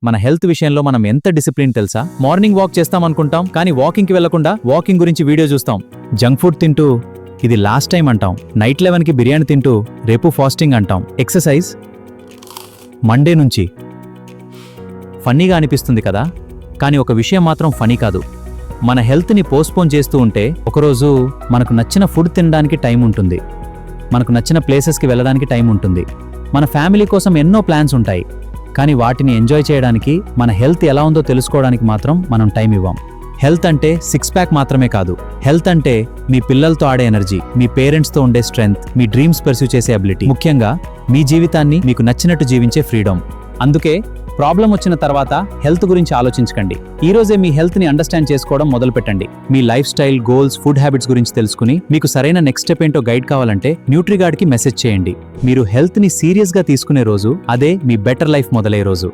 మన హెల్త్ విషయంలో మనం ఎంత డిసిప్లిన్ తెలుసా? మార్నింగ్ వాక్ చేస్తామనుకుంటాం, కానీ వాకింగ్కి వెళ్లకుండా వాకింగ్ గురించి వీడియో చూస్తాం. జంక్ ఫుడ్ తింటూ ఇది లాస్ట్ టైం అంటాం. నైట్ 11కి బిర్యానీ తింటూ రేపు ఫాస్టింగ్ అంటాం. ఎక్సర్సైజ్ మండే నుంచి. ఫన్నీగా అనిపిస్తుంది కదా, కానీ ఒక విషయం మాత్రం ఫనీ కాదు. మన హెల్త్ని పోస్ట్పోన్ చేస్తూ ఉంటే ఒకరోజు మనకు నచ్చిన ఫుడ్ తినడానికి టైం ఉంటుంది, మనకు నచ్చిన ప్లేసెస్కి వెళ్ళడానికి టైం ఉంటుంది, మన ఫ్యామిలీ కోసం ఎన్నో ప్లాన్స్ ఉంటాయి. కానీ వాటిని ఎంజాయ్ చేయడానికి, మన హెల్త్ ఎలా ఉందో తెలుసుకోవడానికి మాత్రం మనం టైం ఇవ్వం. హెల్త్ అంటే 6 ప్యాక్ మాత్రమే కాదు. హెల్త్ అంటే మీ పిల్లలతో ఆడే ఎనర్జీ, మీ పేరెంట్స్తో ఉండే స్ట్రెంగ్త్, మీ డ్రీమ్స్ పర్స్యూ చేసే అబిలిటీ, ముఖ్యంగా మీ జీవితాన్ని మీకు నచ్చినట్టు జీవించే ఫ్రీడమ్. అందుకే ప్రాబ్లం వచ్చిన తర్వాత హెల్త్ గురించి ఆలోచించకండి. ఈ రోజే మీ హెల్త్ని అండర్స్టాండ్ చేసుకోవడం మొదలుపెట్టండి. మీ lifestyle, goals, food habits గురించి తెలుసుకుని మీకు సరైన నెక్స్ట్ స్టెప్ ఏంటో గైడ్ కావాలంటే న్యూట్రిగార్డ్కి మెసేజ్ చేయండి. మీరు హెల్త్ని సీరియస్గా తీసుకునే రోజు, అదే మీ బెటర్ లైఫ్ మొదలయ్యే రోజు.